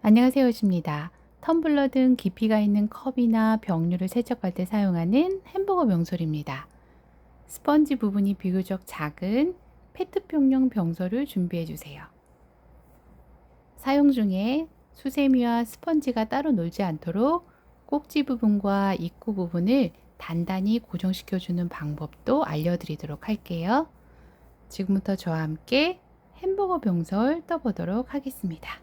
안녕하세요, 십니다. 텀블러 등 깊이가 있는 컵이나 병류를 세척할 때 사용하는 햄버거 병솔입니다. 스펀지 부분이 비교적 작은 페트병용 병솔을 준비해 주세요. 사용 중에 수세미와 스펀지가 따로 놀지 않도록 꼭지 부분과 입구 부분을 단단히 고정시켜 주는 방법도 알려드리도록 할게요. 지금부터 저와 함께 햄버거 병솔 떠보도록 하겠습니다.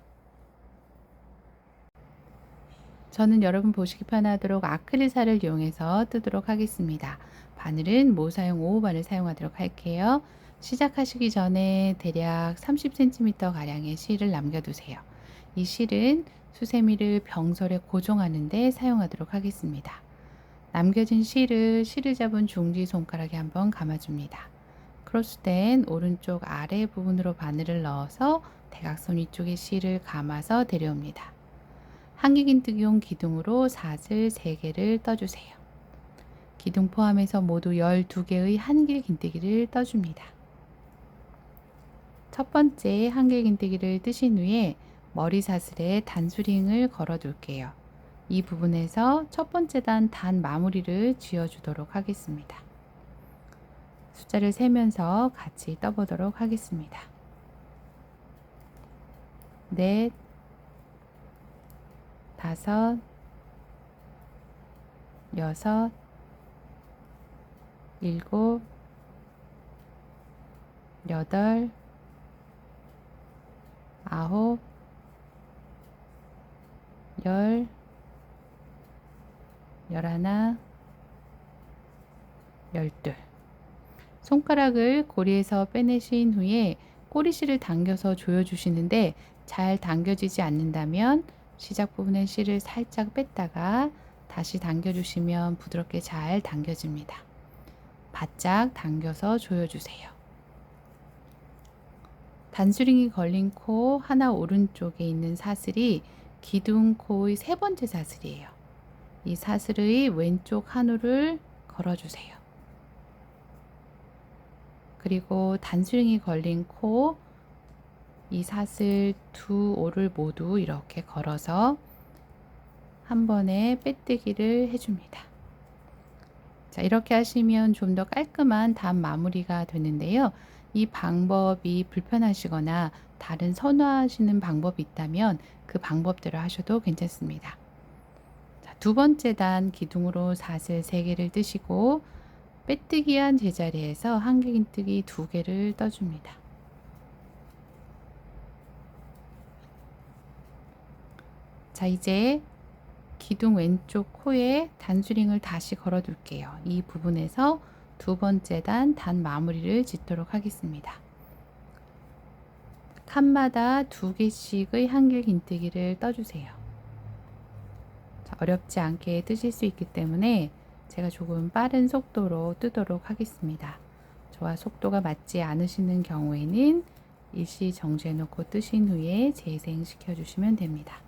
저는 여러분 보시기 편하도록 아크릴살을 이용해서 뜨도록 하겠습니다. 바늘은 모사용 5호바늘 사용하도록 할게요. 시작하시기 전에 대략 30cm 가량의 실을 남겨두세요. 이 실은 수세미를 병설에 고정하는 데 사용하도록 하겠습니다. 남겨진 실을 잡은 중지 손가락에 한번 감아줍니다. 크로스된 오른쪽 아래 부분으로 바늘을 넣어서 대각선 위쪽에 실을 감아서 데려옵니다. 한길긴뜨기용 기둥으로 사슬 3개를 떠주세요. 기둥 포함해서 모두 12개의 한길긴뜨기를 떠줍니다. 첫 번째 한길긴뜨기를 뜨신 후에 머리 사슬에 단수링을 걸어 둘게요. 이 부분에서 첫 번째 단 마무리를 지어주도록 하겠습니다. 숫자를 세면서 같이 떠보도록 하겠습니다. 넷, 다섯, 여섯, 일곱, 여덟, 아홉, 열, 열하나, 열둘. 손가락을 고리에서 빼내신 후에 꼬리실을 당겨서 조여주시는데 잘 당겨지지 않는다면 시작 부분의 실을 살짝 뺐다가 다시 당겨주시면 부드럽게 잘 당겨집니다. 바짝 당겨서 조여주세요. 단수링이 걸린 코 하나 오른쪽에 있는 사슬이 기둥 코의 세 번째 사슬이에요. 이 사슬의 왼쪽 한 호를 걸어주세요. 그리고 단수링이 걸린 코, 이 사슬 두 오를 모두 이렇게 걸어서 한 번에 빼뜨기를 해줍니다. 자, 이렇게 하시면 좀 더 깔끔한 단 마무리가 되는데요. 이 방법이 불편하시거나 다른 선호하시는 방법이 있다면 그 방법대로 하셔도 괜찮습니다. 자, 두 번째 단 기둥으로 사슬 3개를 뜨시고 빼뜨기한 제자리에서 한길긴뜨기 2개를 떠줍니다. 자, 이제 기둥 왼쪽 코에 단수링을 다시 걸어 둘게요. 이 부분에서 두 번째 단 마무리를 짓도록 하겠습니다. 칸마다 2개씩의 한길긴뜨기를 떠주세요. 자, 어렵지 않게 뜨실 수 있기 때문에 제가 조금 빠른 속도로 뜨도록 하겠습니다. 저와 속도가 맞지 않으시는 경우에는 일시 정지해 놓고 뜨신 후에 재생시켜 주시면 됩니다.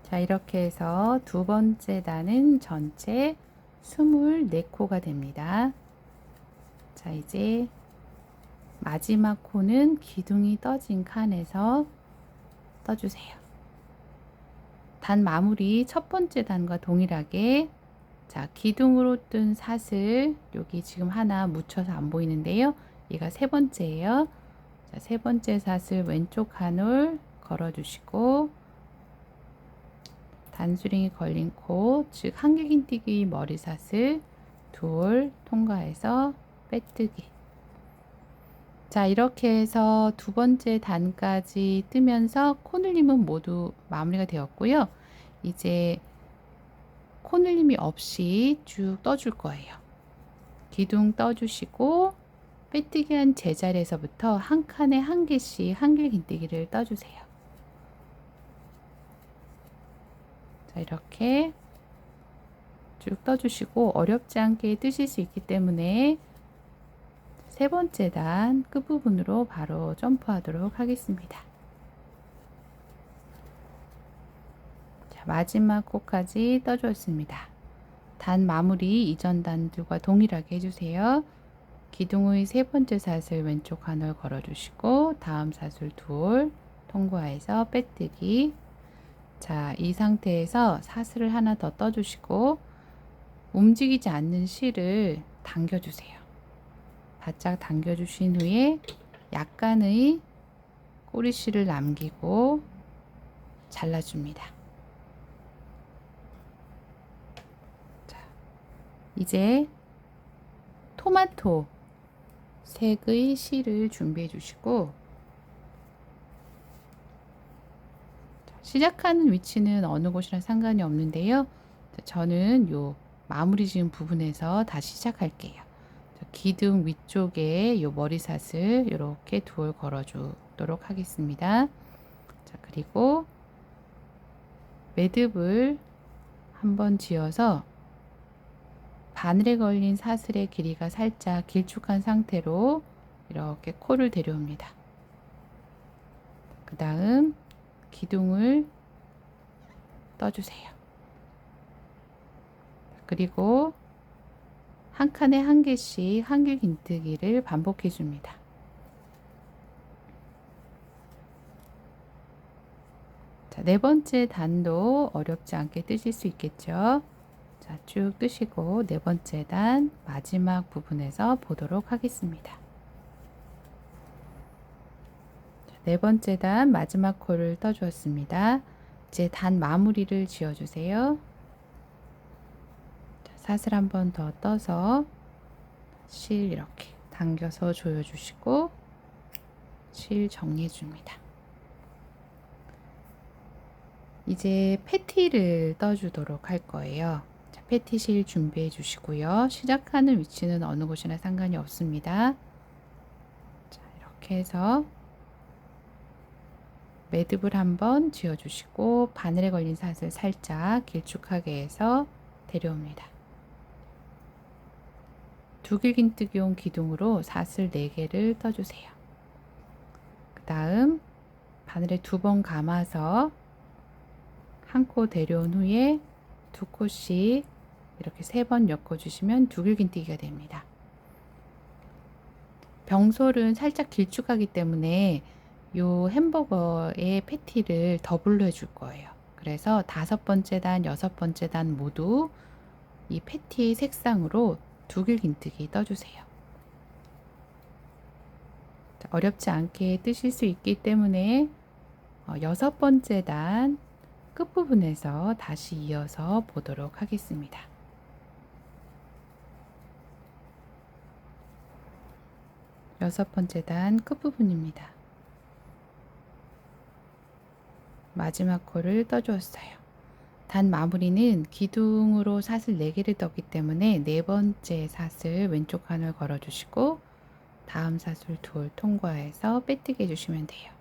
자, 이렇게 해서 두 번째 단은 전체 24코가 됩니다. 자, 이제 마지막 코는 기둥이 떠진 칸에서 떠주세요. 단 마무리 첫 번째 단과 동일하게, 자, 기둥으로 뜬 사슬 여기 지금 하나 묻혀서 안 보이는데요. 얘가 세 번째예요. 자, 세 번째 사슬 왼쪽 한 올 걸어 주시고 단수링이 걸린 코, 즉 한길긴뜨기 머리사슬 둘 통과해서 빼뜨기. 자, 이렇게 해서 두 번째 단까지 뜨면서 코늘림은 모두 마무리가 되었고요. 이제 코늘림이 없이 쭉 떠줄 거예요. 기둥 떠주시고 빼뜨기 한 제자리에서부터 한 칸에 한 개씩 한길긴뜨기를 떠주세요. 자, 이렇게 쭉 떠주시고 어렵지 않게 뜨실 수 있기 때문에 세 번째 단 끝부분으로 바로 점프하도록 하겠습니다. 자, 마지막 코까지 떠주었습니다. 단 마무리 이전 단들과 동일하게 해주세요. 기둥의 세 번째 사슬 왼쪽 한 올 걸어주시고 다음 사슬 두 올 통과해서 빼뜨기. 자, 이 상태에서 사슬을 하나 더 떠주시고 움직이지 않는 실을 당겨주세요. 바짝 당겨주신 후에 약간의 꼬리실을 남기고 잘라줍니다. 자, 이제 토마토 색의 실을 준비해 주시고 시작하는 위치는 어느 곳이랑 상관이 없는데요. 저는 요 마무리 지은 부분에서 다시 시작할게요. 기둥 위쪽에 요 머리삿을 이렇게 두 올 걸어 주도록 하겠습니다. 자, 그리고 매듭을 한번 지어서 바늘에 걸린 사슬의 길이가 살짝 길쭉한 상태로 이렇게 코를 데려옵니다. 그 다음 기둥을 떠주세요. 그리고 한 칸에 한 개씩 한길 긴뜨기를 반복해 줍니다. 자, 네 번째 단도 어렵지 않게 뜨실 수 있겠죠. 자, 쭉 뜨시고 네 번째 단 마지막 부분에서 보도록 하겠습니다. 자, 네 번째 단 마지막 코를 떠주었습니다. 이제 단 마무리를 지어주세요. 자, 사슬 한 번 더 떠서 실 이렇게 당겨서 조여주시고 실 정리해 줍니다. 이제 패티를 떠주도록 할 거예요. 자, 패티 실 준비해 주시고요. 시작하는 위치는 어느 곳이나 상관이 없습니다. 자, 이렇게 해서 매듭을 한번 지어 주시고 바늘에 걸린 사슬 살짝 길쭉하게 해서 데려옵니다. 두길긴뜨기용 기둥으로 사슬 4개를 떠주세요. 그 다음 바늘에 두 번 감아서 한 코 데려온 후에 두 코씩 이렇게 3번 엮어주시면 두길긴뜨기가 됩니다. 병솔은 살짝 길쭉하기 때문에 요 햄버거의 패티를 더블로 해줄 거예요. 그래서 5번째 단, 6번째 단 모두 이 패티의 색상으로 두길긴뜨기 떠주세요. 어렵지 않게 뜨실 수 있기 때문에 6번째 단 끝부분에서 다시 이어서 보도록 하겠습니다. 여섯 번째 단 끝부분입니다. 마지막 코를 떠주었어요. 단 마무리는 기둥으로 사슬 4개를 떴기 때문에 네 번째 사슬 왼쪽 한을 걸어주시고 다음 사슬 두 올 통과해서 빼뜨기 해주시면 돼요.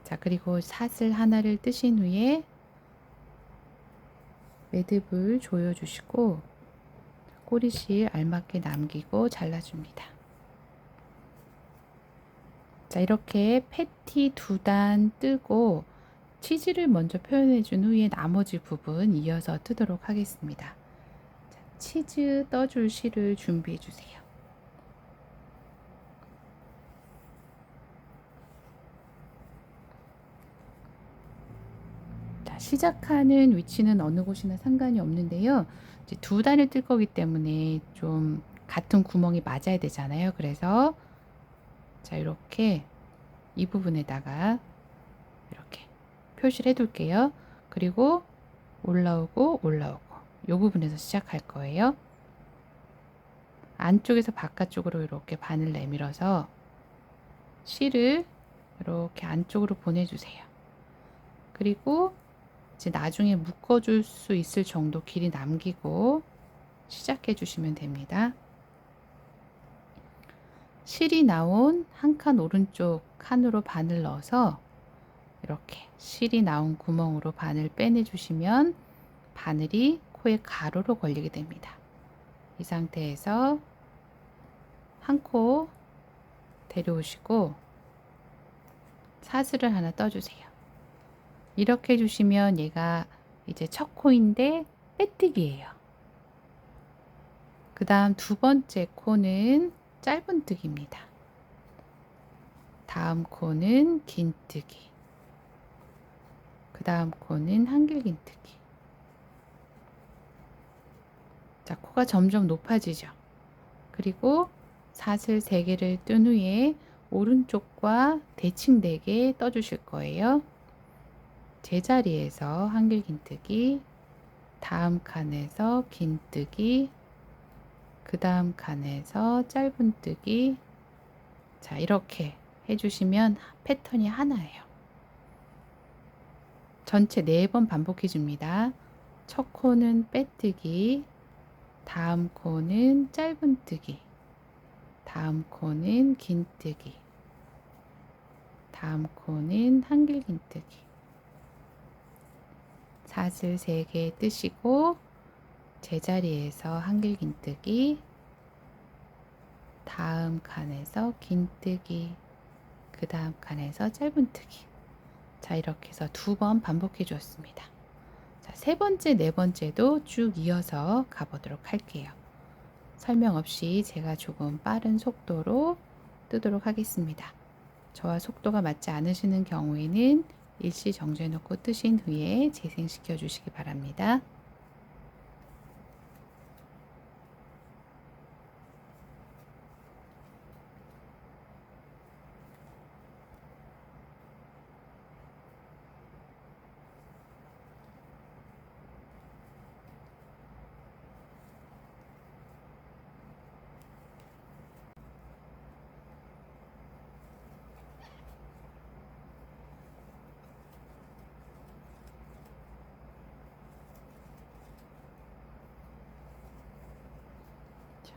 자, 그리고 사슬 하나를 뜨신 후에 매듭을 조여주시고 꼬리실 알맞게 남기고 잘라줍니다. 자, 이렇게 패티 2단 뜨고 치즈를 먼저 표현해 준 후에 나머지 부분 이어서 뜨도록 하겠습니다. 자, 치즈 떠줄 실을 준비해 주세요. 자, 시작하는 위치는 어느 곳이나 상관이 없는데요. 이제 2단을 뜰 거기 때문에 좀 같은 구멍이 맞아야 되잖아요. 그래서 자, 이렇게 이 부분에다가 이렇게 표시를 해둘게요. 그리고 올라오고 이 부분에서 시작할 거예요. 안쪽에서 바깥쪽으로 이렇게 바늘 내밀어서 실을 이렇게 안쪽으로 보내주세요. 그리고 이제 나중에 묶어줄 수 있을 정도 길이 남기고 시작해 주시면 됩니다. 실이 나온 한 칸 오른쪽 칸으로 바늘 넣어서 이렇게 실이 나온 구멍으로 바늘 빼내 주시면 바늘이 코에 가로로 걸리게 됩니다. 이 상태에서 한 코 데려오시고 사슬을 하나 떠주세요. 이렇게 해주시면 얘가 이제 첫 코인데 빼뜨기예요. 그 다음 두 번째 코는 짧은뜨기입니다. 다음 코는 긴뜨기. 그 다음 코는 한길긴뜨기. 자, 코가 점점 높아지죠. 그리고 사슬 3개를 뜬 후에 오른쪽과 대칭 4개 떠주실 거예요. 제자리에서 한길긴뜨기, 다음 칸에서 긴뜨기, 그 다음 칸에서 짧은뜨기. 자, 이렇게 해주시면 패턴이 하나예요. 전체 4번 반복해 줍니다. 첫 코는 빼뜨기, 다음 코는 짧은뜨기, 다음 코는 긴뜨기, 다음 코는 한길긴뜨기. 사슬 3개 뜨시고 제자리에서 한길긴뜨기, 다음 칸에서 긴뜨기, 그 다음 칸에서 짧은뜨기. 자, 이렇게 해서 2번 반복해 주었습니다. 자, 3번째, 4번째도 쭉 이어서 가보도록 할게요. 설명 없이 제가 조금 빠른 속도로 뜨도록 하겠습니다. 저와 속도가 맞지 않으시는 경우에는 일시 정지해 놓고 뜨신 후에 재생시켜 주시기 바랍니다.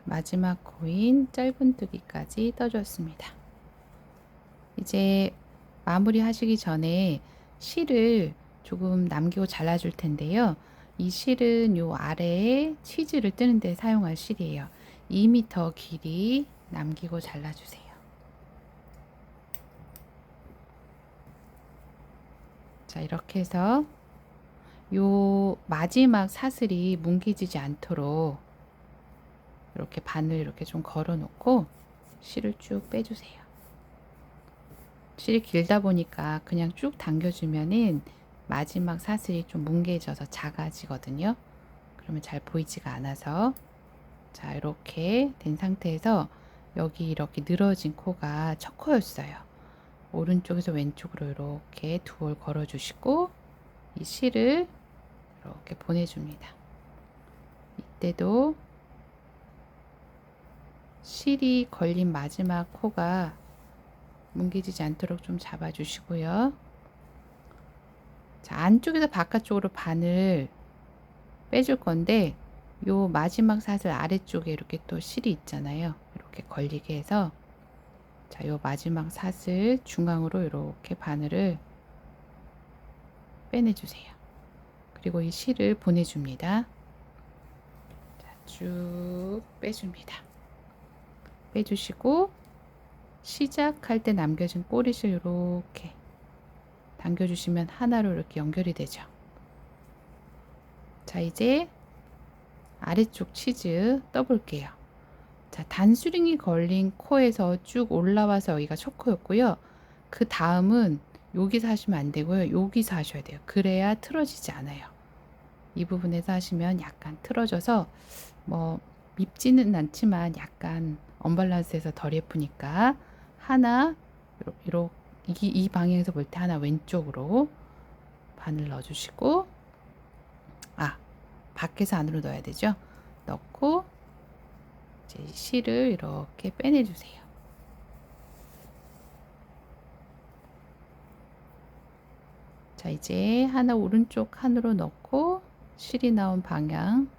마지막 코인 짧은뜨기까지 떠줬습니다. 이제 마무리 하시기 전에 실을 조금 남기고 잘라줄 텐데요. 이 실은 요 아래에 치즈를 뜨는 데 사용할 실이에요. 2m 길이 남기고 잘라주세요. 자, 이렇게 해서 요 마지막 사슬이 뭉개지지 않도록 이렇게 바늘 이렇게 좀 걸어 놓고 실을 쭉 빼주세요. 실이 길다 보니까 그냥 쭉 당겨주면은 마지막 사슬이 좀 뭉개져서 작아지거든요. 그러면 잘 보이지가 않아서. 자, 이렇게 된 상태에서 여기 이렇게 늘어진 코가 첫 코였어요. 오른쪽에서 왼쪽으로 이렇게 두 올 걸어 주시고 이 실을 이렇게 보내줍니다. 이때도 실이 걸린 마지막 코가 뭉개지지 않도록 좀 잡아 주시고요. 자, 안쪽에서 바깥쪽으로 바늘 빼줄 건데 요 마지막 사슬 아래쪽에 이렇게 또 실이 있잖아요. 이렇게 걸리게 해서 자, 요 마지막 사슬 중앙으로 이렇게 바늘을 빼내주세요. 그리고 이 실을 보내줍니다. 자, 쭉 빼줍니다. 빼주시고 시작할 때 남겨진 꼬리실 이렇게 당겨주시면 하나로 이렇게 연결이 되죠. 자, 이제 아래쪽 치즈 떠볼게요. 자, 단수링이 걸린 코에서 쭉 올라와서 여기가 첫 코였고요. 그 다음은 여기서 하시면 안 되고요. 여기서 하셔야 돼요. 그래야 틀어지지 않아요. 이 부분에서 하시면 약간 틀어져서 뭐 밉지는 않지만 약간 언밸런스해서 덜 예쁘니까 하나 이렇게 이 방향에서 볼 때 하나 왼쪽으로 바늘 넣어주시고 밖에서 안으로 넣어야 되죠. 넣고 이제 실을 이렇게 빼내주세요. 자, 이제 하나 오른쪽 칸으로 넣고 실이 나온 방향,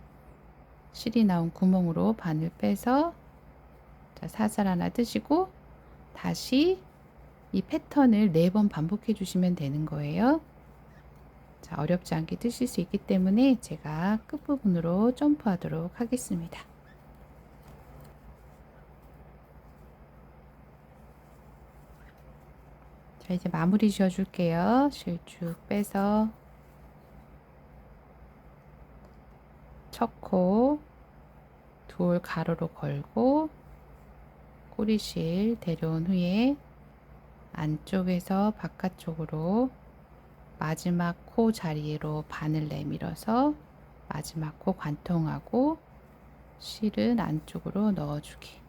실이 나온 구멍으로 바늘 빼서 자, 사슬 하나 뜨시고 다시 이 패턴을 4번 반복해 주시면 되는 거예요. 자, 어렵지 않게 뜨실 수 있기 때문에 제가 끝부분으로 점프하도록 하겠습니다. 자, 이제 마무리 지어 줄게요. 실 쭉 빼서 첫 코 둘 가로로 걸고 꼬리실 데려온 후에 안쪽에서 바깥쪽으로 마지막 코 자리로 바늘 내밀어서 마지막 코 관통하고 실은 안쪽으로 넣어주기.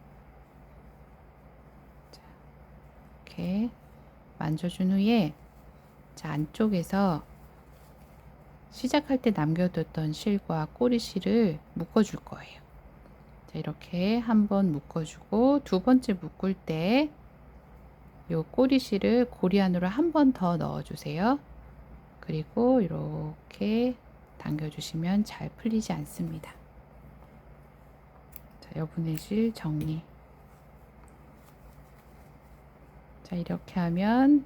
자, 이렇게 만져준 후에 자, 안쪽에서 시작할 때 남겨뒀던 실과 꼬리실을 묶어줄 거예요. 자, 이렇게 한번 묶어주고 두 번째 묶을 때 요 꼬리실을 고리 안으로 한 번 더 넣어주세요. 그리고 이렇게 당겨주시면 잘 풀리지 않습니다. 자, 여분의 실 정리. 자, 이렇게 하면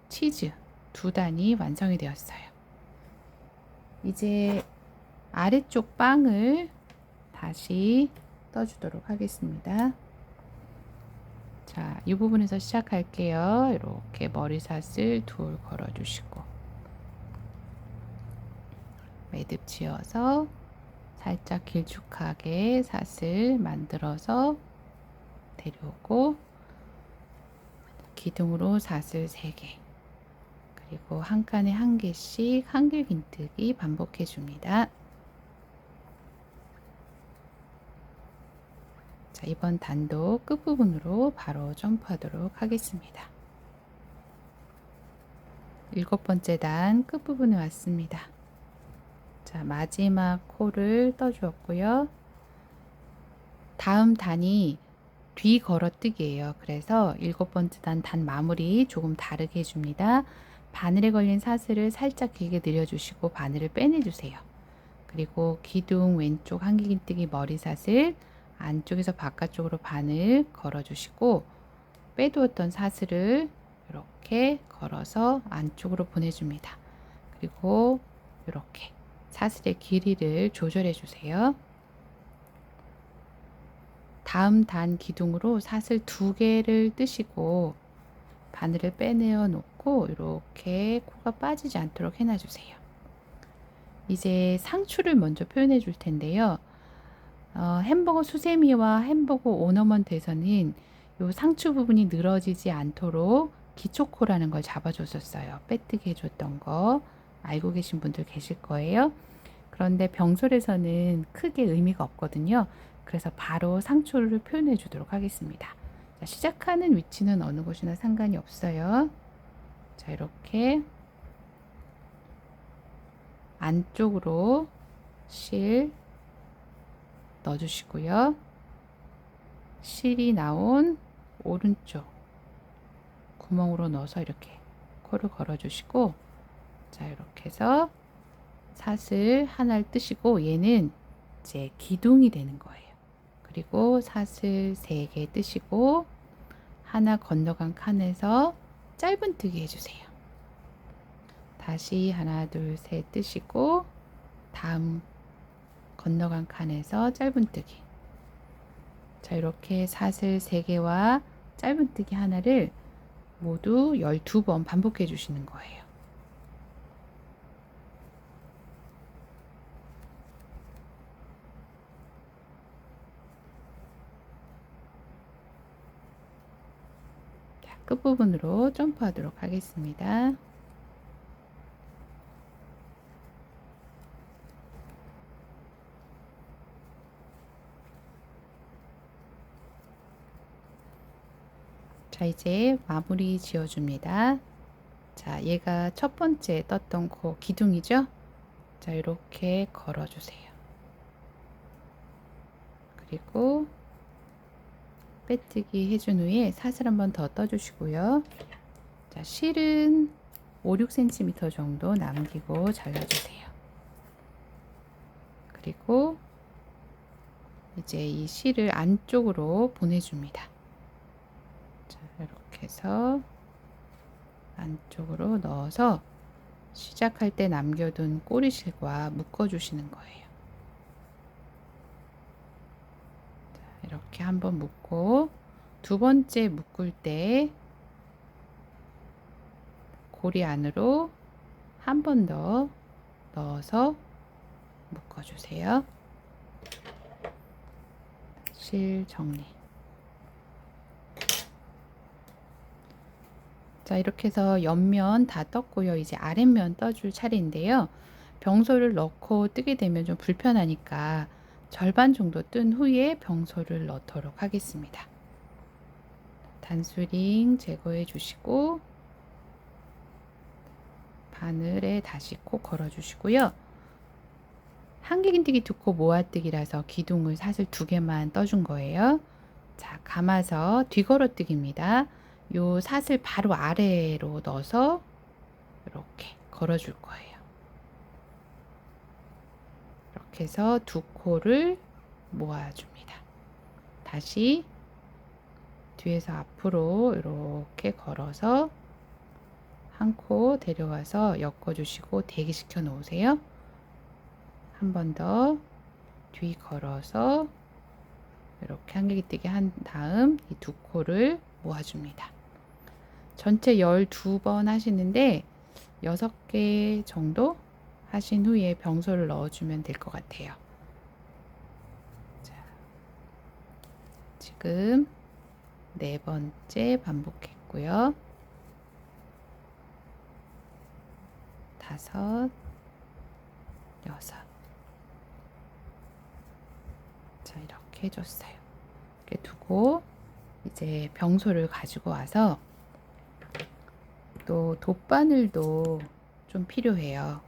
치즈 두 단이 완성이 되었어요. 이제 아래쪽 빵을 다시 떠주도록 하겠습니다. 자, 이 부분에서 시작할게요. 이렇게 머리삿을 둘 걸어주시고 매듭 지어서 살짝 길쭉하게 삿을 만들어서 데려오고 기둥으로 삿을 3개 그리고 한 칸에 한 개씩 한길 긴뜨기 반복해 줍니다. 자, 이번 단도 끝부분으로 바로 점프하도록 하겠습니다. 7번째 단 끝부분에 왔습니다. 자, 마지막 코를 떠주었고요. 다음 단이 뒤 걸어뜨기예요. 그래서 7번째 단 마무리 조금 다르게 해줍니다. 바늘에 걸린 사슬을 살짝 길게 늘려주시고 바늘을 빼내주세요. 그리고 기둥 왼쪽 한길긴뜨기 머리사슬 안쪽에서 바깥쪽으로 바늘 걸어주시고 빼두었던 사슬을 이렇게 걸어서 안쪽으로 보내줍니다. 그리고 이렇게 사슬의 길이를 조절해 주세요. 다음 단 기둥으로 사슬 2개를 뜨시고 바늘을 빼내어 놓고 이렇게 코가 빠지지 않도록 해놔 주세요. 이제 상추를 먼저 표현해 줄 텐데요. 햄버거 수세미와 햄버거 오너먼트에서는 요 상추 부분이 늘어지지 않도록 기초코라는 걸 잡아줬었어요. 빼뜨기 해줬던 거 알고 계신 분들 계실 거예요. 그런데 병솔에서는 크게 의미가 없거든요. 그래서 바로 상추를 표현해 주도록 하겠습니다. 자, 시작하는 위치는 어느 곳이나 상관이 없어요. 자, 이렇게 안쪽으로 실 넣어주시고요. 실이 나온 오른쪽 구멍으로 넣어서 이렇게 코를 걸어주시고 자, 이렇게 해서 사슬 하나를 뜨시고 얘는 이제 기둥이 되는 거예요. 그리고 사슬 3개 뜨시고 하나 건너간 칸에서 짧은뜨기 해주세요. 다시 하나 둘 셋 뜨시고 다음 건너간 칸에서 짧은뜨기. 자, 이렇게 사슬 3개와 짧은뜨기 하나를 모두 12번 반복해 주시는 거예요. 자, 끝부분으로 점프하도록 하겠습니다. 자, 이제 마무리 지어줍니다. 자, 얘가 첫 번째 떴던 코 기둥이죠? 자, 이렇게 걸어주세요. 그리고 빼뜨기 해준 후에 사슬 한 번 더 떠주시고요. 자, 실은 5, 6cm 정도 남기고 잘라주세요. 그리고 이제 이 실을 안쪽으로 보내줍니다. 자, 이렇게 해서 안쪽으로 넣어서 시작할 때 남겨둔 꼬리실과 묶어주시는 거예요. 자, 이렇게 한번 묶고 두 번째 묶을 때 고리 안으로 한 번 더 넣어서 묶어주세요. 실 정리. 자, 이렇게 해서 옆면 다 떴고요. 이제 아랫면 떠줄 차례인데요. 병소를 넣고 뜨게 되면 좀 불편하니까 절반 정도 뜬 후에 병소를 넣도록 하겠습니다. 단수링 제거해 주시고 바늘에 다시 코 걸어 주시고요. 한길긴뜨기 두 코 모아뜨기라서 기둥을 사슬 2개만 떠준 거예요. 자, 감아서 뒤걸어뜨기입니다. 요 사슬 바로 아래로 넣어서 이렇게 걸어줄 거예요. 이렇게 해서 두 코를 모아줍니다. 다시 뒤에서 앞으로 이렇게 걸어서 한 코 데려와서 엮어주시고 대기시켜 놓으세요. 한 번 더 뒤 걸어서 이렇게 한길기뜨기 한 다음 이 두 코를 모아줍니다. 전체 12번 하시는데 6개 정도 하신 후에 병소를 넣어주면 될 것 같아요. 자, 지금 4번째 반복했고요. 5, 6. 자, 이렇게 해줬어요. 이렇게 두고 이제 병소를 가지고 와서 또 돗바늘도 좀 필요해요.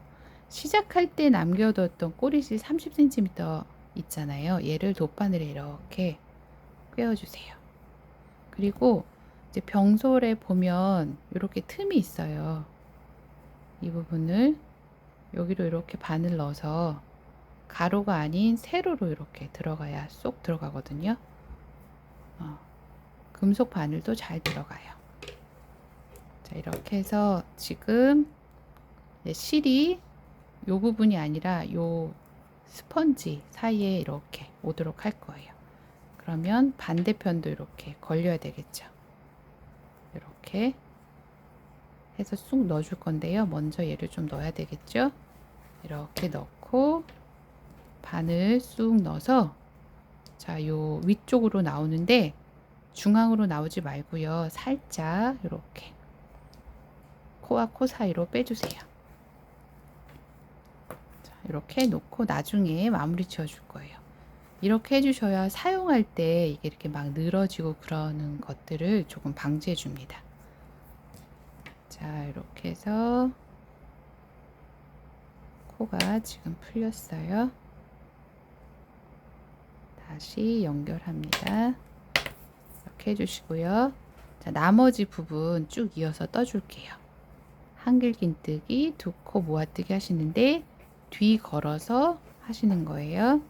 시작할 때 남겨뒀던 꼬리실 30cm 있잖아요. 얘를 돗바늘에 이렇게 꿰어주세요. 그리고 이제 병솔에 보면 이렇게 틈이 있어요. 이 부분을 여기로 이렇게 바늘 넣어서 가로가 아닌 세로로 이렇게 들어가야 쏙 들어가거든요. 금속 바늘도 잘 들어가요. 자, 이렇게 해서 지금 실이 요 부분이 아니라 요 스펀지 사이에 이렇게 오도록 할 거예요. 그러면 반대편도 이렇게 걸려야 되겠죠. 이렇게 해서 쑥 넣어줄 건데요. 먼저 얘를 좀 넣어야 되겠죠. 이렇게 넣고 바늘 쑥 넣어서 자, 요 위쪽으로 나오는데 중앙으로 나오지 말고요. 살짝 이렇게 코와 코 사이로 빼주세요. 자, 이렇게 놓고 나중에 마무리 지어줄 거예요. 이렇게 해주셔야 사용할 때 이게 이렇게 막 늘어지고 그러는 것들을 조금 방지해 줍니다. 자, 이렇게 해서 코가 지금 풀렸어요. 다시 연결합니다. 이렇게 해주시고요. 자, 나머지 부분 쭉 이어서 떠줄게요. 한길긴뜨기, 두 코 모아뜨기 하시는데 뒤 걸어서 하시는 거예요.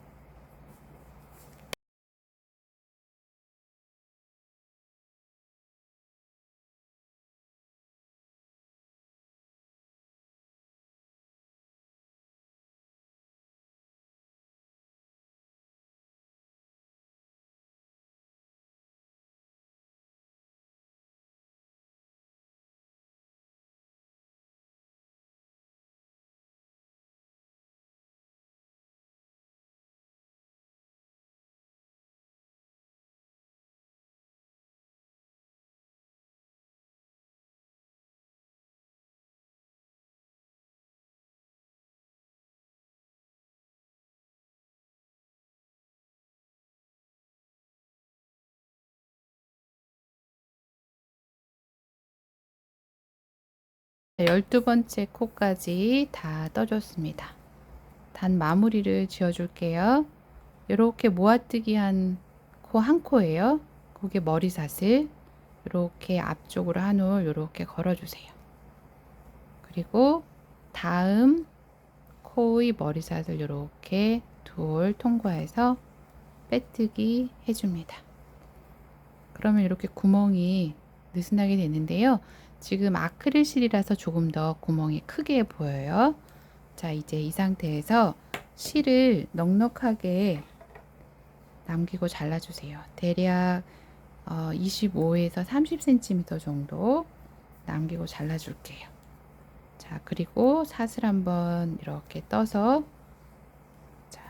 자, 12번째 코까지 다 떠줬습니다. 단 마무리를 지어줄게요. 이렇게 모아뜨기 한 코 한 코예요. 그게 머리사슬 이렇게 앞쪽으로 한 올 이렇게 걸어주세요. 그리고 다음 코의 머리사슬 이렇게 둘 통과해서 빼뜨기 해줍니다. 그러면 이렇게 구멍이 느슨하게 되는데요. 지금 아크릴 실이라서 조금 더 구멍이 크게 보여요. 자, 이제 이 상태에서 실을 넉넉하게 남기고 잘라주세요. 대략 25에서 30cm 정도 남기고 잘라줄게요. 자, 그리고 삿을 한번 이렇게 떠서 자,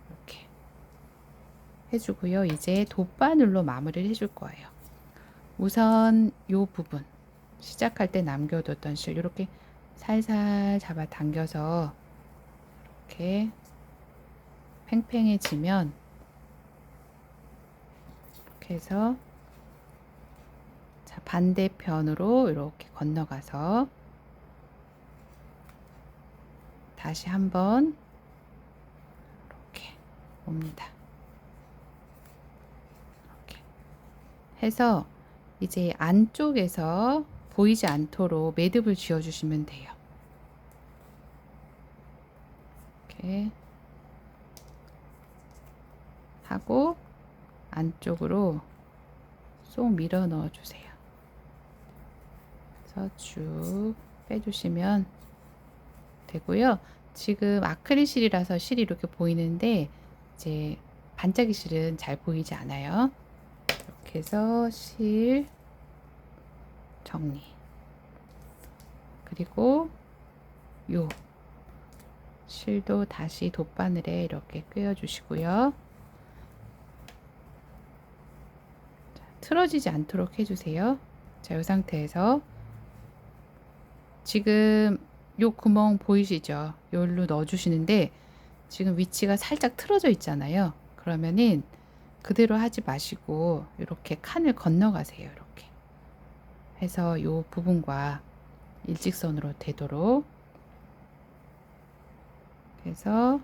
이렇게 해주고요. 이제 돗바늘로 마무리를 해줄 거예요. 우선 요 부분 시작할 때 남겨뒀던 실 이렇게 살살 잡아 당겨서 이렇게 팽팽해지면 이렇게 해서 자, 반대편으로 이렇게 건너가서 다시 한번 이렇게 옵니다. 이렇게 해서 이제 안쪽에서 보이지 않도록 매듭을 지어주시면 돼요. 이렇게 하고 안쪽으로 쏙 밀어 넣어 주세요. 그래서 쭉 빼주시면 되고요. 지금 아크릴 실이라서 실이 이렇게 보이는데 이제 반짝이 실은 잘 보이지 않아요. 이렇게 해서 실 정리. 그리고 요 실도 다시 돗바늘에 이렇게 꿰어 주시고요. 틀어지지 않도록 해주세요. 자, 이 상태에서 지금 요 구멍 보이시죠? 여기로 넣어주시는데 지금 위치가 살짝 틀어져 있잖아요. 그러면은 그대로 하지 마시고 이렇게 칸을 건너가세요. 이렇게 해서 요 부분과 일직선으로 되도록 해서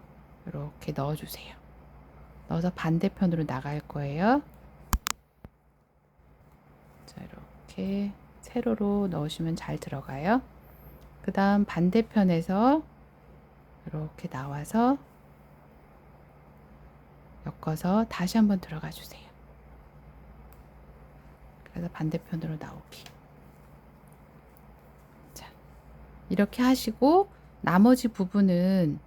이렇게 넣어주세요. 넣어서 반대편으로 나갈 거예요. 자, 이렇게 세로로 넣으시면 잘 들어가요. 그 다음 반대편에서 이렇게 나와서 엮어서 다시 한번 들어가 주세요. 그래서 반대편으로 나오기. 자, 이렇게 하시고 나머지 부분은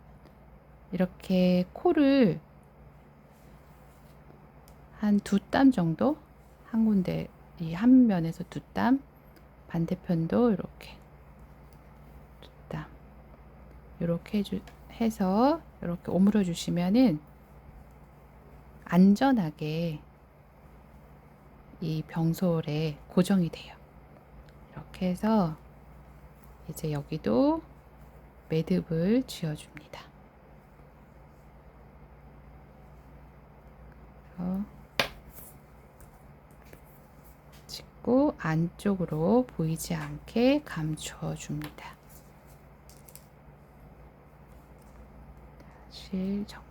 이렇게 코를 한 2땀 정도 한 군데 이 한 면에서 2땀 반대편도 이렇게 2땀 이렇게 해서 이렇게 오므려 주시면은 안전하게 이 병솔에 고정이 돼요. 이렇게 해서 이제 여기도 매듭을 지어줍니다. 짚고 안쪽으로 보이지 않게 감춰 줍니다. 실 정리.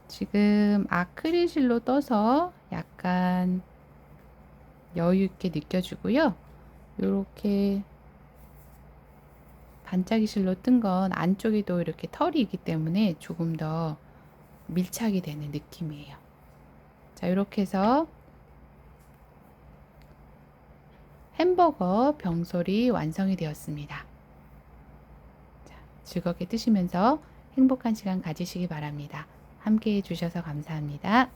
지금 아크릴 실로 떠서 약간 여유 있게 느껴지고요. 이렇게 반짝이 실로 뜬 건 안쪽에도 이렇게 털이 있기 때문에 조금 더 밀착이 되는 느낌이에요. 자, 이렇게 해서 햄버거 병솔이 완성이 되었습니다. 자, 즐겁게 뜨시면서 행복한 시간 가지시기 바랍니다. 함께 해주셔서 감사합니다.